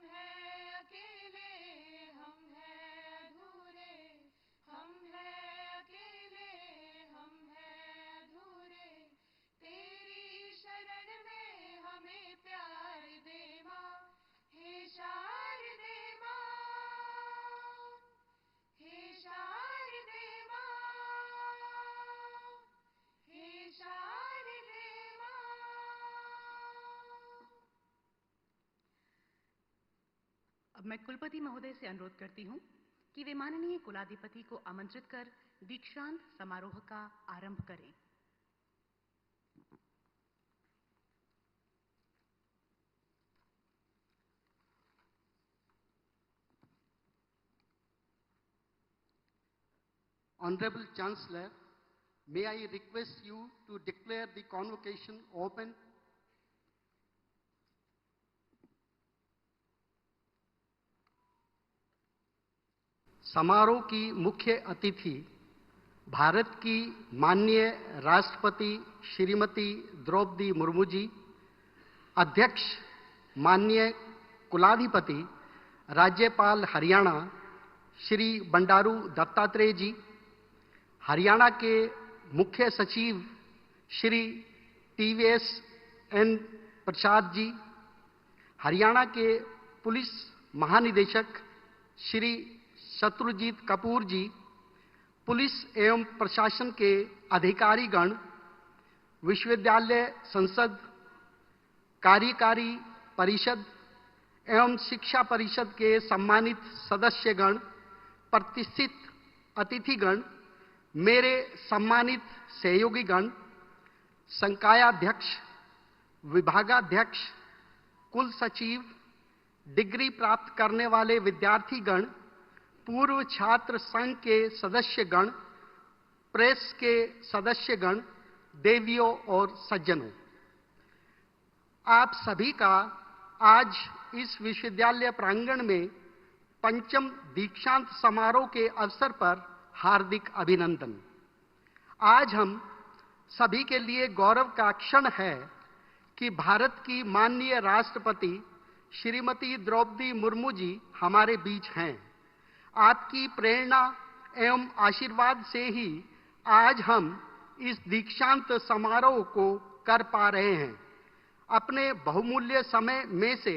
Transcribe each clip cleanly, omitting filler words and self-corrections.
हैं अकेले, हम हैं अधूरे, हम हैं अकेले, हम हैं अधूरे। तेरी शरण में हमें प्यार दे माँ, हे शारदे माँ, हे शारदे माँ, हे शारदे माँ। अब मैं कुलपति महोदय से अनुरोध करती हूं कि वे माननीय कुलाधिपति को आमंत्रित कर दीक्षांत समारोह का आरंभ करें। Honorable Chancellor, may I request you to declare the convocation open? समारोह की मुख्य अतिथि भारत की माननीय राष्ट्रपति श्रीमती द्रौपदी मुर्मू जी, अध्यक्ष माननीय कुलाधिपति राज्यपाल हरियाणा श्री बंडारू दत्तात्रेय जी, हरियाणा के मुख्य सचिव श्री टीवीएस एन प्रसाद जी, हरियाणा के पुलिस महानिदेशक श्री शत्रुजीत कपूर जी, पुलिस एवं प्रशासन के अधिकारीगण, विश्वविद्यालय संसद, कार्यकारी परिषद एवं शिक्षा परिषद के सम्मानित सदस्यगण, प्रतिष्ठित अतिथिगण, मेरे सम्मानित सहयोगीगण, संकायाध्यक्ष, विभागाध्यक्ष, कुल सचिव, डिग्री प्राप्त करने वाले विद्यार्थीगण, पूर्व छात्र संघ के सदस्यगण, प्रेस के सदस्यगण, देवियों और सज्जनों, आप सभी का आज इस विश्वविद्यालय प्रांगण में पंचम दीक्षांत समारोह के अवसर पर हार्दिक अभिनंदन। आज हम सभी के लिए गौरव का क्षण है कि भारत की माननीय राष्ट्रपति श्रीमती द्रौपदी मुर्मू जी हमारे बीच हैं। आपकी प्रेरणा एवं आशीर्वाद से ही आज हम इस दीक्षांत समारोह को कर पा रहे हैं। अपने बहुमूल्य समय में से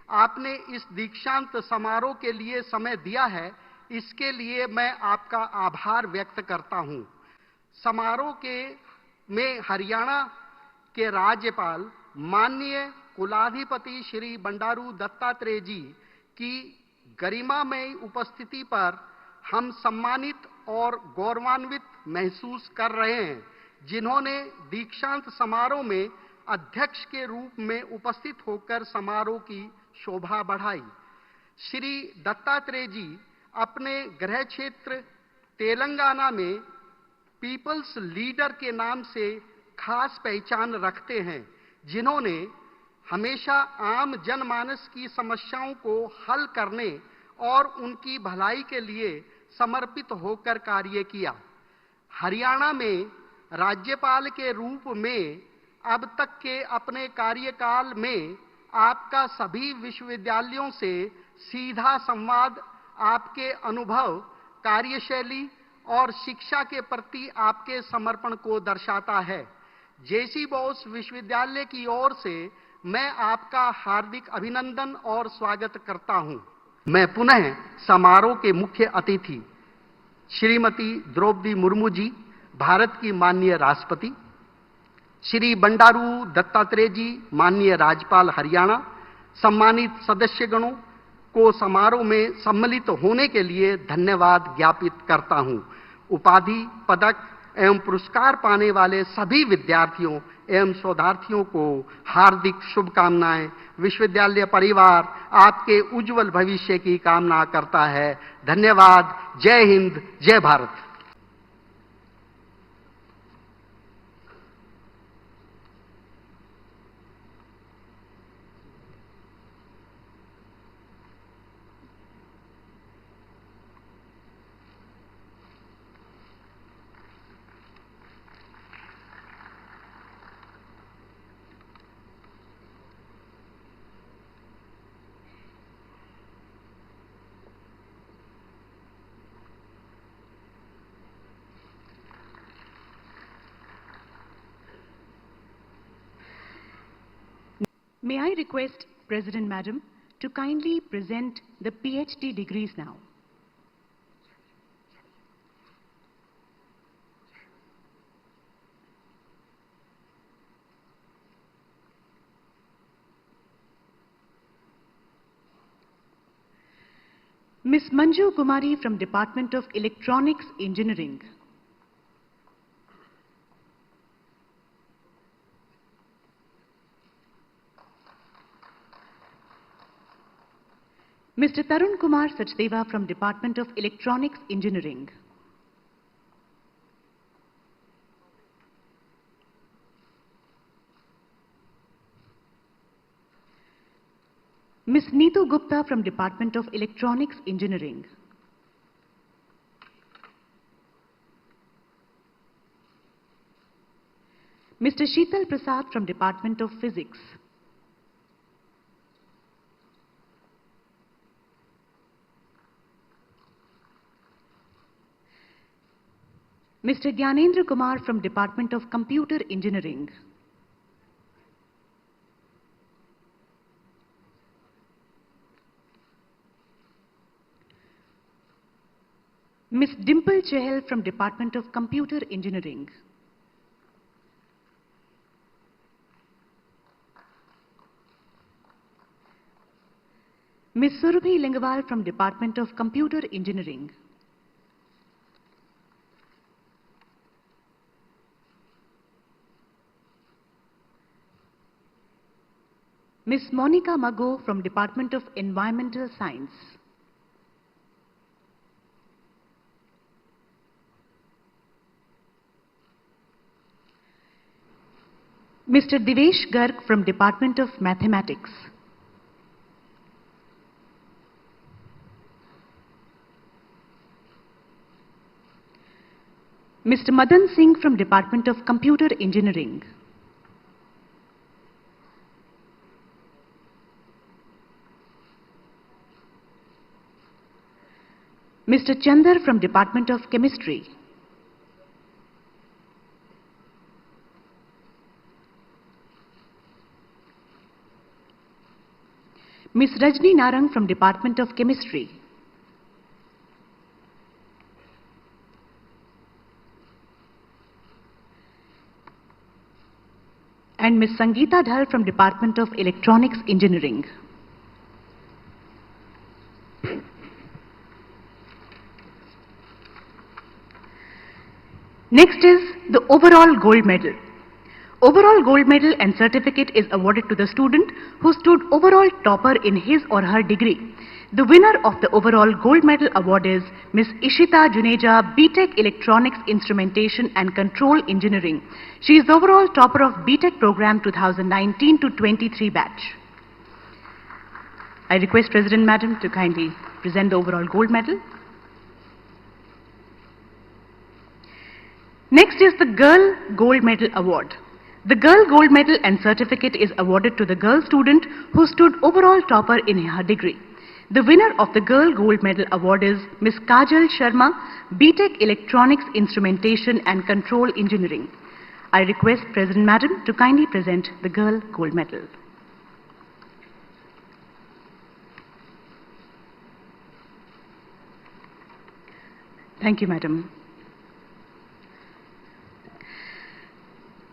आपने इस दीक्षांत समारोह के लिए समय दिया है, इसके लिए मैं आपका आभार व्यक्त करता हूं। समारोह में हरियाणा के राज्यपाल माननीय कुलाधिपति श्री बंडारू दत्तात्रेय जी की गरिमामय उपस्थिति पर हम सम्मानित और गौरवान्वित महसूस कर रहे हैं, जिन्होंने दीक्षांत समारोह में अध्यक्ष के रूप में उपस्थित होकर समारोह की शोभा बढ़ाई। श्री दत्तात्रेय जी अपने गृह क्षेत्र तेलंगाना में पीपल्स लीडर के नाम से खास पहचान रखते हैं, जिन्होंने हमेशा आम जनमानस की समस्याओं को हल करने और उनकी भलाई के लिए समर्पित होकर कार्य किया। हरियाणा में राज्यपाल के रूप में अब तक के अपने कार्यकाल में आपका सभी विश्वविद्यालयों से सीधा संवाद आपके अनुभव, कार्यशैली और शिक्षा के प्रति आपके समर्पण को दर्शाता है। जेसी बोस विश्वविद्यालय की ओर से मैं आपका हार्दिक अभिनंदन और स्वागत करता हूं। मैं पुनः समारोह के मुख्य अतिथि श्रीमती द्रौपदी मुर्मू जी, भारत की माननीय राष्ट्रपति, श्री बंडारू दत्तात्रेय जी, माननीय राज्यपाल हरियाणा, सम्मानित सदस्यगणों को समारोह में सम्मिलित होने के लिए धन्यवाद ज्ञापित करता हूं। उपाधि, पदक एवं पुरस्कार पाने वाले सभी विद्यार्थियों एवं शोधार्थियों को हार्दिक शुभकामनाएं। विश्वविद्यालय परिवार आपके उज्जवल भविष्य की कामना करता है। धन्यवाद। जय हिंद, जय Bharat. May I request President Madam to kindly present the PhD degrees now. Ms. Manju Kumari from Department of Electronics Engineering. Mr. Tarun Kumar Sachdeva from Department of Electronics Engineering. Ms. Neetu Gupta from Department of Electronics Engineering. Mr. Sheetal Prasad from Department of Physics. Mr. Gyanendra Kumar from Department of Computer Engineering. Ms. Dimple Chahal from Department of Computer Engineering. Ms. Surabhi Lingawal from Department of Computer Engineering. Ms. Monica Mago from Department of Environmental Science. Mr. Divesh Garg from Department of Mathematics. Mr. Madan Singh from Department of Computer Engineering. Mr. Chandar from Department of Chemistry. Ms. Rajni Narang from Department of Chemistry. And Ms. Sangeeta Dhal from Department of Electronics Engineering. Next is the overall gold medal. Overall gold medal and certificate is awarded to the student who stood overall topper in his or her degree. The winner of the overall gold medal award is Ms. Ishita Juneja, BTech Electronics Instrumentation and Control Engineering. She is the overall topper of BTech program 2019 to 23 batch. I request President Madam to kindly present the overall gold medal. Next is the Girl Gold Medal Award. The Girl Gold Medal and certificate is awarded to the girl student who stood overall topper in her degree. The winner of the Girl Gold Medal Award is Ms. Kajal Sharma, BTech Electronics Instrumentation and Control Engineering. I request President Madam to kindly present the Girl Gold Medal. Thank you, Madam.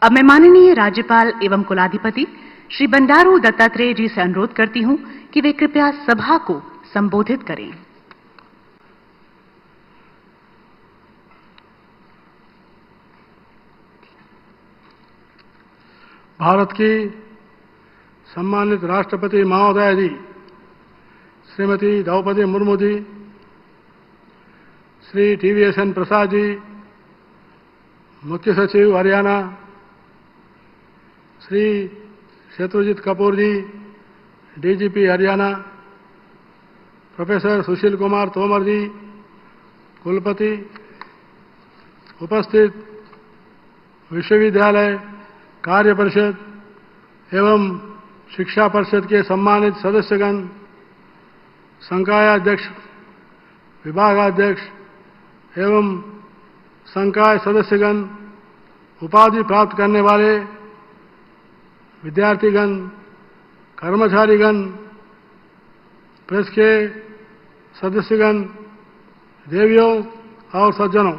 अब मैं माननीय राज्यपाल एवं कुलाधिपति श्री बंडारू दत्तात्रेय जी से अनुरोध करती हूं कि वे कृपया सभा को संबोधित करें। भारत की सम्मानित राष्ट्रपति महोदया जी श्रीमती द्रौपदी मुर्मू जी, श्री TVSN प्रसाद जी, मुख्य सचिव हरियाणा श्री शत्रुजीत कपूर जी, DGP हरियाणा, प्रोफेसर सुशील कुमार तोमर जी, कुलपति, उपस्थित विश्वविद्यालय कार्य परिषद एवं शिक्षा परिषद के सम्मानित सदस्यगण, संकाय अध्यक्ष, विभागाध्यक्ष एवं संकाय सदस्यगण, उपाधि प्राप्त करने वाले विद्यार्थीगण कर्मचारीगण, प्रेस के सदस्यगण, देवियों और सज्जनों,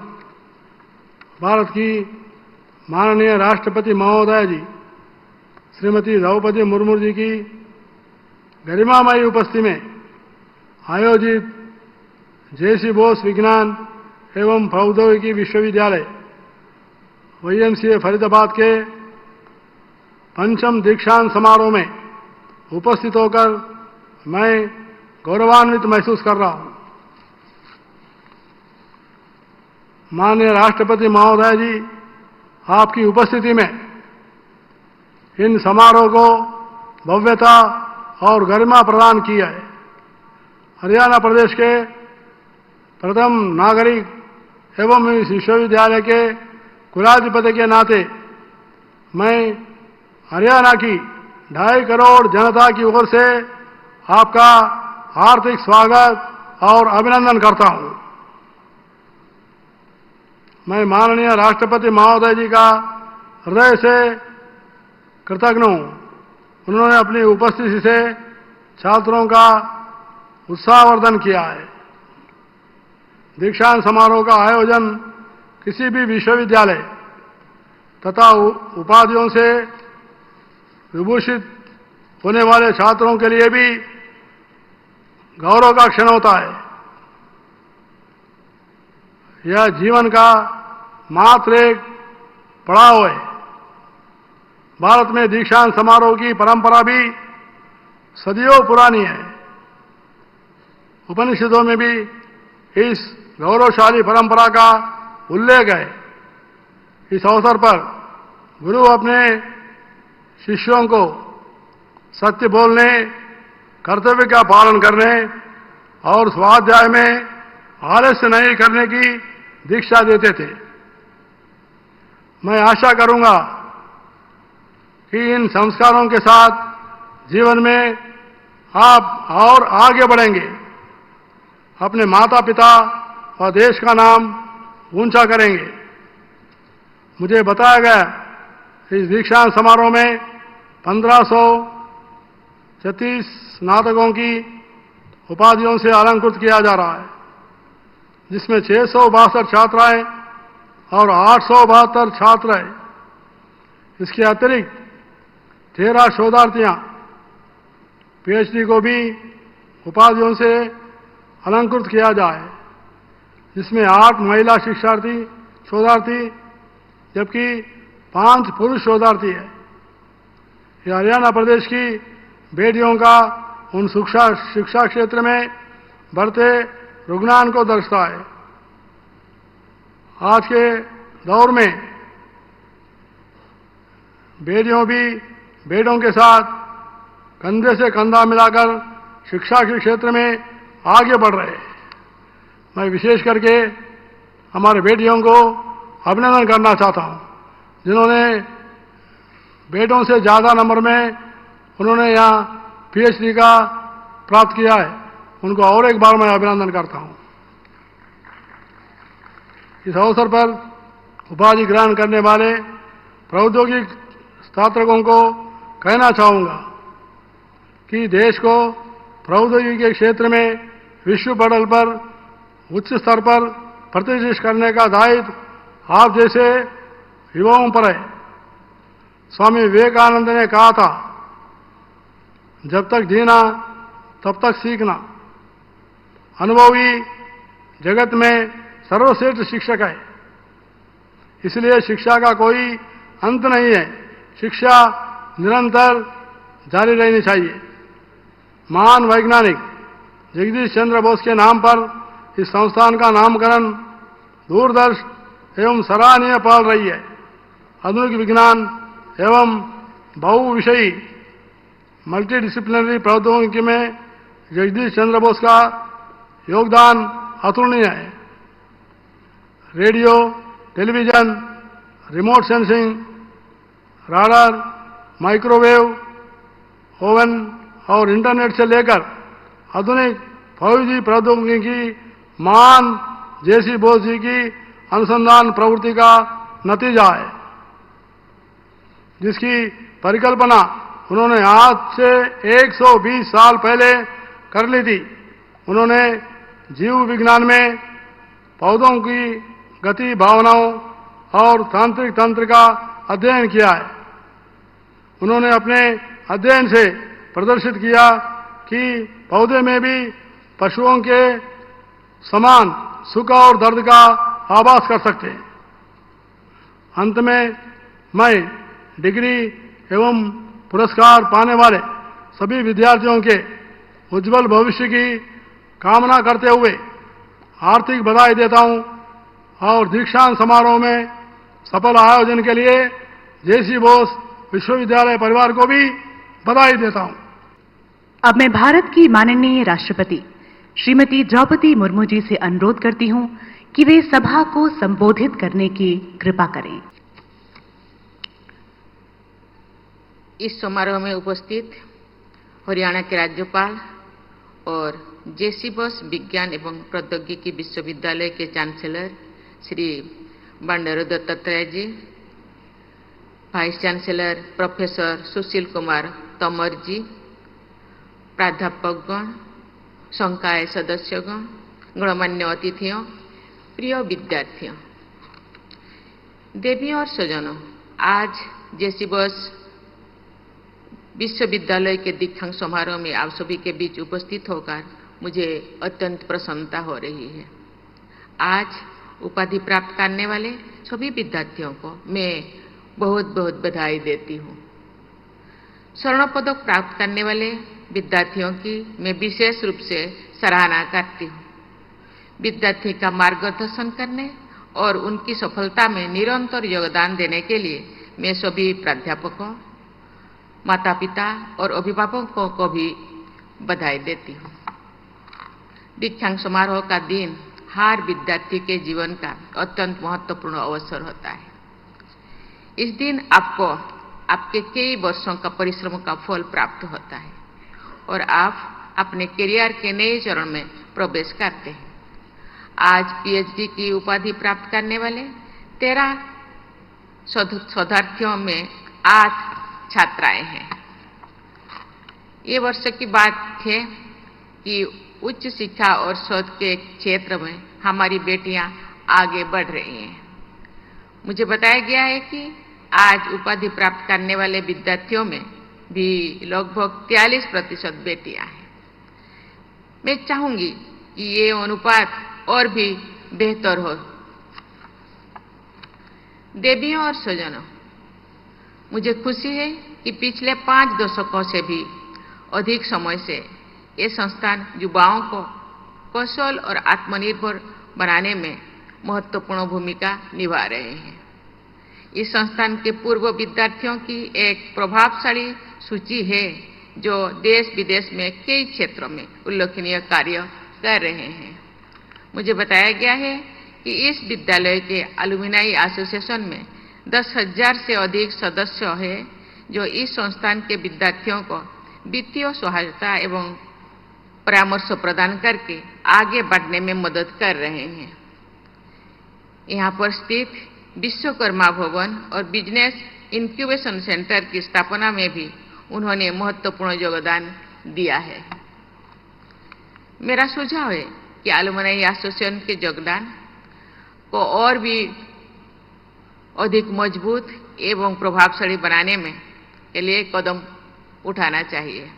भारत की माननीय राष्ट्रपति महोदय जी श्रीमती द्रौपदी मुर्मू जी की गरिमामयी उपस्थिति में आयोजित जेसी बोस विज्ञान एवं प्रौद्योगिकी विश्वविद्यालय YMCA फरीदाबाद के 5म दीक्षांत समारोह में उपस्थित होकर मैं गौरवान्वित महसूस कर रहा हूं। माननीय राष्ट्रपति महोदय जी, आपकी उपस्थिति में इन समारोह को भव्यता और गरिमा प्रदान की है। हरियाणा प्रदेश के प्रथम नागरिक एवं इस विश्वविद्यालय के कुलाधिपति के नाते मैं हरियाणा की 2.5 करोड़ जनता की ओर से आपका हार्दिक स्वागत और अभिनंदन करता हूं। मैं माननीय राष्ट्रपति महोदय जी का हृदय से कृतज्ञ हूं। उन्होंने अपनी उपस्थिति से छात्रों का उत्साहवर्धन किया है। दीक्षांत समारोह का आयोजन किसी भी विश्वविद्यालय तथा उपाधियों से विभूषित होने वाले छात्रों के लिए भी गौरव का क्षण होता है। यह जीवन का मात्र एक पड़ाव है। भारत में दीक्षांत समारोह की परंपरा भी सदियों पुरानी है। उपनिषदों में भी इस गौरवशाली परंपरा का उल्लेख है। इस अवसर पर गुरु अपने शिष्यों को सत्य बोलने, कर्तव्य का पालन करने और स्वाध्याय में आलस्य नहीं करने की दीक्षा देते थे। मैं आशा करूंगा कि इन संस्कारों के साथ जीवन में आप और आगे बढ़ेंगे, अपने माता पिता और देश का नाम ऊंचा करेंगे। मुझे बताया गया इस दीक्षांत समारोह में 1536 स्नातकों की उपाधियों से अलंकृत किया जा रहा है, जिसमें 662 छात्राएं और 872 छात्र हैं। इसके अतिरिक्त 13 शोधार्थियां PhD को भी उपाधियों से अलंकृत किया जाए, जिसमें 8 महिला शिक्षार्थी शोधार्थी जबकि 5 पुरुष शोधार्थी है। यह हरियाणा प्रदेश की बेटियों का उन शिक्षा क्षेत्र में बढ़ते रुझान को दर्शाता है। आज के दौर में बेटियों भी बेटों के साथ कंधे से कंधा मिलाकर शिक्षा के क्षेत्र में आगे बढ़ रहे हैं। मैं विशेष करके हमारे बेटियों को अभिनंदन करना चाहता हूं, जिन्होंने बेटों से ज़्यादा नंबर में उन्होंने यहाँ PhD का प्राप्त किया है। उनको और एक बार मैं अभिनंदन करता हूं। इस अवसर पर उपाधि ग्रहण करने वाले प्रौद्योगिक स्नातकों को कहना चाहूंगा कि देश को प्रौद्योगिकी के क्षेत्र में विश्व पटल पर उच्च स्तर पर प्रतिष्ठित करने का दायित्व आप जैसे युवाओं पर है। स्वामी विवेकानंद ने कहा था, जब तक जीना तब तक सीखना। अनुभवी जगत में सर्वश्रेष्ठ शिक्षक है। इसलिए शिक्षा का कोई अंत नहीं है। शिक्षा निरंतर जारी रहनी चाहिए। महान वैज्ञानिक जगदीश चंद्र बोस के नाम पर इस संस्थान का नामकरण दूरदर्श एवं सराहनीय पहल रही है। आधुनिक विज्ञान एवं बहुविषयी मल्टीडिसिप्लिनरी प्रौद्योगिकी में जगदीश चंद्र बोस का योगदान अतुलनीय है। Radio, television, remote sensing, radar, microwave, oven और इंटरनेट से लेकर आधुनिक 5G प्रौद्योगिकी महान जेसी बोस जी की अनुसंधान प्रवृत्ति का नतीजा है, जिसकी परिकल्पना उन्होंने आज से 120 साल पहले कर ली थी। उन्होंने जीव विज्ञान में पौधों की गति, भावनाओं और तांत्रिक तंत्र का अध्ययन किया है। उन्होंने अपने अध्ययन से प्रदर्शित किया कि पौधे में भी पशुओं के समान सुख और दर्द का आभास कर सकते हैं। अंत में मैं डिग्री एवं पुरस्कार पाने वाले सभी विद्यार्थियों के उज्जवल भविष्य की कामना करते हुए हार्दिक बधाई देता हूं और दीक्षांत समारोह में सफल आयोजन के लिए जेसी बोस विश्वविद्यालय परिवार को भी बधाई देता हूं। अब मैं भारत की माननीय राष्ट्रपति श्रीमती द्रौपदी मुर्मू जी से अनुरोध करती हूं कि वे सभा को संबोधित करने की कृपा करें। इस समारोह में उपस्थित हरियाणा के राज्यपाल और जेसी बोस विज्ञान एवं प्रौद्योगिकी विश्वविद्यालय के चांसलर श्री बंडारू दत्तात्रेय जी, vice chancellor professor Sushil Kumar Tomar जी, प्राध्यापकगण, संकाय सदस्यगण, गणमान्य अतिथियों, प्रिय विद्यार्थियों, देवियों और स्वजनों, आज जेसी बोस विश्वविद्यालय के दीक्षांत समारोह में आप सभी के बीच उपस्थित होकर मुझे अत्यंत प्रसन्नता हो रही है। आज उपाधि प्राप्त करने वाले सभी विद्यार्थियों को मैं बहुत बहुत बधाई देती हूँ। स्वर्ण पदक प्राप्त करने वाले विद्यार्थियों की मैं विशेष रूप से सराहना करती हूँ। विद्यार्थी का मार्गदर्शन करने और उनकी सफलता में निरंतर योगदान देने के लिए मैं सभी प्राध्यापकों, माता पिता और अभिभावकों को भी बधाई देती हूँ। दीक्षांत समारोह का दिन हर विद्यार्थी के जीवन का अत्यंत महत्वपूर्ण अवसर होता है। इस दिन आपको आपके कई वर्षों का परिश्रम का फल प्राप्त होता है और आप अपने करियर के नए चरण में प्रवेश करते हैं। आज पीएचडी की उपाधि प्राप्त करने वाले 13 शोधार्थियों में 8 छात्राएं हैं। ये वर्ष की बात है कि उच्च शिक्षा और शोध के क्षेत्र में हमारी बेटियां आगे बढ़ रही हैं। मुझे बताया गया है कि आज उपाधि प्राप्त करने वाले विद्यार्थियों में भी लगभग 43% बेटियां हैं। मैं चाहूंगी कि ये अनुपात और भी बेहतर हो। देवियों और स्वजनों, मुझे खुशी है कि पिछले 5 दशकों से भी अधिक समय से ये संस्थान युवाओं को कौशल और आत्मनिर्भर बनाने में महत्वपूर्ण भूमिका निभा रहे हैं। इस संस्थान के पूर्व विद्यार्थियों की एक प्रभावशाली सूची है जो देश विदेश में कई क्षेत्रों में उल्लेखनीय कार्य कर रहे हैं। मुझे बताया गया है कि इस विद्यालय के एलुमनाई एसोसिएशन में 10,000 से अधिक सदस्य हैं जो इस संस्थान के विद्यार्थियों को वित्तीय सहायता एवं परामर्श प्रदान करके आगे बढ़ने में मदद कर रहे हैं। यहाँ पर स्थित विश्वकर्मा भवन और बिजनेस इंक्यूबेशन सेंटर की स्थापना में भी उन्होंने महत्वपूर्ण योगदान दिया है। मेरा सुझाव है कि एलुमनाई एसोसिएशन के योगदान को और भी अधिक मजबूत एवं प्रभावशाली बनाने में के लिए कदम उठाना चाहिए।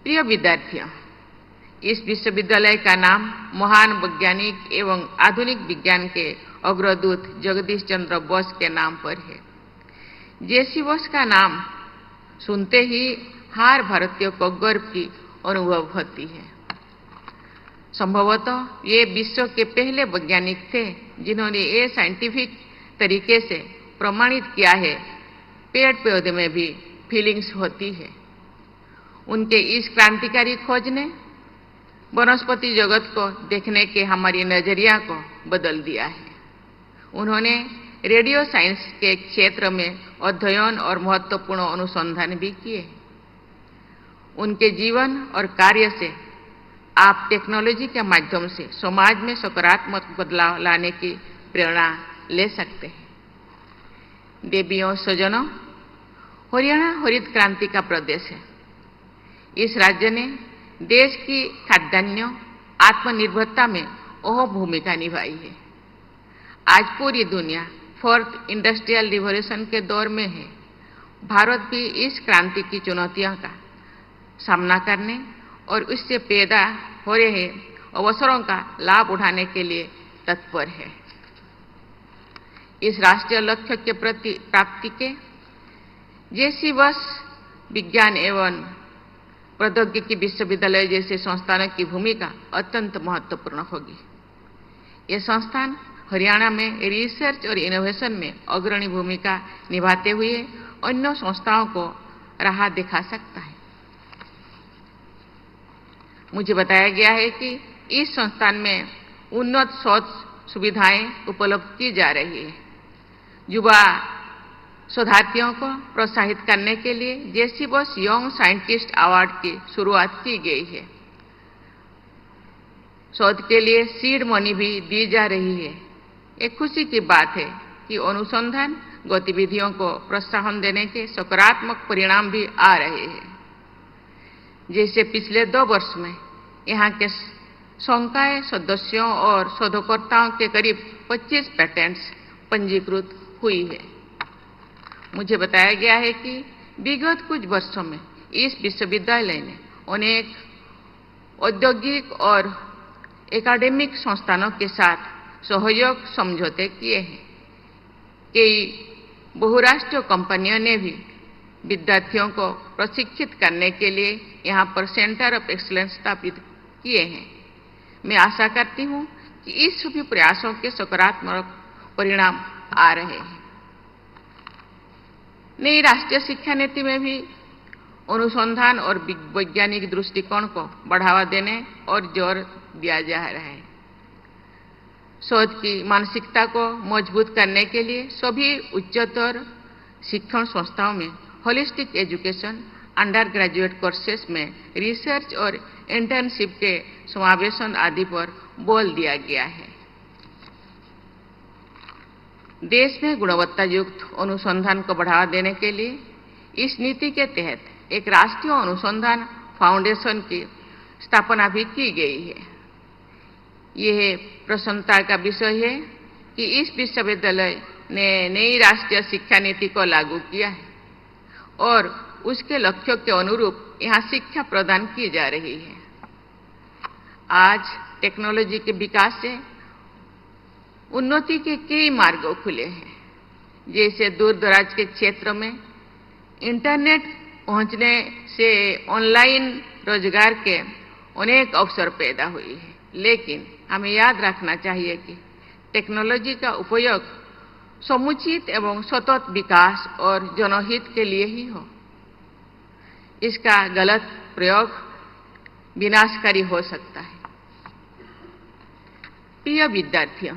प्रिय विद्यार्थियों, इस विश्वविद्यालय का नाम महान वैज्ञानिक एवं आधुनिक विज्ञान के अग्रदूत जगदीश चंद्र बोस के नाम पर है। जेसी बोस का नाम सुनते ही हर भारतीय को गर्व की अनुभव होती है। संभवतः ये विश्व के पहले वैज्ञानिक थे जिन्होंने ये साइंटिफिक तरीके से प्रमाणित किया है पेड़ पौधे में भी फीलिंग्स होती है। उनके इस क्रांतिकारी खोज ने वनस्पति जगत को देखने के हमारी नजरिया को बदल दिया है। उन्होंने रेडियो साइंस के क्षेत्र में अध्ययन और महत्वपूर्ण अनुसंधान भी किए। उनके जीवन और कार्य से आप टेक्नोलॉजी के माध्यम से समाज में सकारात्मक बदलाव लाने की प्रेरणा ले सकते हैं। देवियों स्वजनों, हरियाणा हरित क्रांति का प्रदेश है। इस राज्य ने देश की खाद्यान्न आत्मनिर्भरता में अहम भूमिका निभाई है। आज पूरी दुनिया फोर्थ इंडस्ट्रियल रिवॉल्यूशन के दौर में है। भारत भी इस क्रांति की चुनौतियों का सामना करने और उससे पैदा हो रहे अवसरों का लाभ उठाने के लिए तत्पर है। इस राष्ट्रीय लक्ष्य के प्रति प्राप्ति के जैसी वर्ष विज्ञान एवं प्रौद्योगिकी विश्वविद्यालय जैसे संस्थानों की भूमिका अत्यंत महत्वपूर्ण होगी। ये संस्थान हरियाणा में रिसर्च और इनोवेशन में अग्रणी भूमिका निभाते हुए अन्य संस्थाओं को राह दिखा सकता है। मुझे बताया गया है कि इस संस्थान में उन्नत शोध सुविधाएं उपलब्ध की जा रही है। युवा शोधार्थियों को प्रोत्साहित करने के लिए जेसी बोस यंग साइंटिस्ट अवार्ड की शुरुआत की गई है। शोध के लिए सीड मनी भी दी जा रही है। एक खुशी की बात है कि अनुसंधान गतिविधियों को प्रोत्साहन देने के सकारात्मक परिणाम भी आ रहे हैं। जैसे पिछले 2 वर्ष में यहाँ के संकाय सदस्यों और शोधकर्ताओं के करीब 25 पेटेंट्स पंजीकृत हुई है। मुझे बताया गया है कि विगत कुछ वर्षों में इस विश्वविद्यालय ने अनेक औद्योगिक और एकेडमिक संस्थानों के साथ सहयोग समझौते किए हैं। कई बहुराष्ट्रीय कंपनियों ने भी विद्यार्थियों को प्रशिक्षित करने के लिए यहाँ पर सेंटर ऑफ एक्सीलेंस स्थापित किए हैं। मैं आशा करती हूँ कि इस सभी प्रयासों के सकारात्मक परिणाम आ रहे हैं। नई राष्ट्रीय शिक्षा नीति में भी अनुसंधान और वैज्ञानिक दृष्टिकोण को बढ़ावा देने और जोर दिया जा रहा है। शोध की मानसिकता को मजबूत करने के लिए सभी उच्चतर शिक्षण संस्थाओं में holistic education under graduate courses में रिसर्च और इंटर्नशिप के समावेशन आदि पर बल दिया गया है। देश में गुणवत्ता युक्त अनुसंधान को बढ़ावा देने के लिए इस नीति के तहत एक राष्ट्रीय अनुसंधान फाउंडेशन की स्थापना भी की गई है। यह प्रसन्नता का विषय है कि इस विश्वविद्यालय ने नई राष्ट्रीय शिक्षा नीति को लागू किया है और उसके लक्ष्यों के अनुरूप यहाँ शिक्षा प्रदान की जा रही है। आज टेक्नोलॉजी के विकास से उन्नति के कई मार्ग खुले हैं। जैसे दूर दराज के क्षेत्र में इंटरनेट पहुंचने से ऑनलाइन रोजगार के अनेक अवसर पैदा हुए हैं। लेकिन हमें याद रखना चाहिए कि टेक्नोलॉजी का उपयोग समुचित एवं सतत विकास और जनहित के लिए ही हो। इसका गलत प्रयोग विनाशकारी हो सकता है। प्रिय विद्यार्थियों,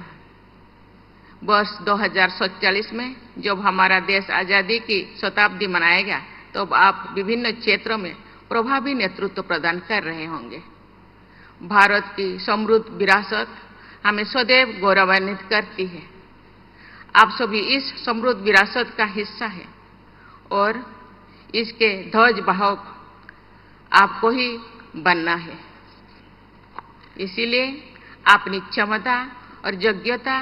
वर्ष 2047 में जब हमारा देश आजादी की शताब्दी मनाएगा तो आप विभिन्न क्षेत्रों में प्रभावी नेतृत्व प्रदान कर रहे होंगे। भारत की समृद्ध विरासत हमें सदैव गौरवान्वित करती है। आप सभी इस समृद्ध विरासत का हिस्सा हैं और इसके ध्वज वाहक आपको ही बनना है। इसीलिए अपनी क्षमता और योग्यता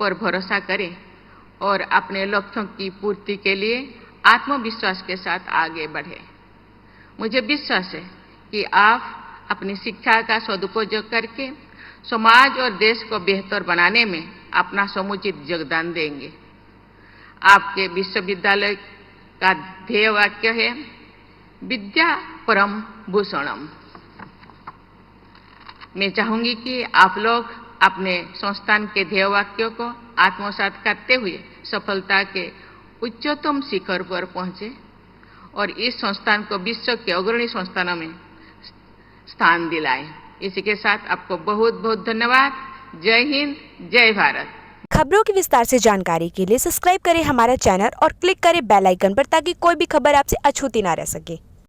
पर भरोसा करें और अपने लक्ष्यों की पूर्ति के लिए आत्मविश्वास के साथ आगे बढ़ें। मुझे विश्वास है कि आप अपनी शिक्षा का सदुपयोग करके समाज और देश को बेहतर बनाने में अपना समुचित योगदान देंगे। आपके विश्वविद्यालय का ध्येय वाक्य है विद्या परम भूषणम। मैं चाहूंगी कि आप लोग अपने संस्थान के ध्येय वाक्यों को आत्मसात करते हुए सफलता के उच्चतम शिखर पर पहुंचे और इस संस्थान को विश्व के अग्रणी संस्थानों में स्थान दिलाएं। इसी के साथ आपको बहुत बहुत धन्यवाद। जय हिंद, जय भारत। खबरों की विस्तार से जानकारी के लिए सब्सक्राइब करें हमारा चैनल और क्लिक करें बेल आइकन पर ताकि कोई भी खबर आपसे अछूती ना रह सके।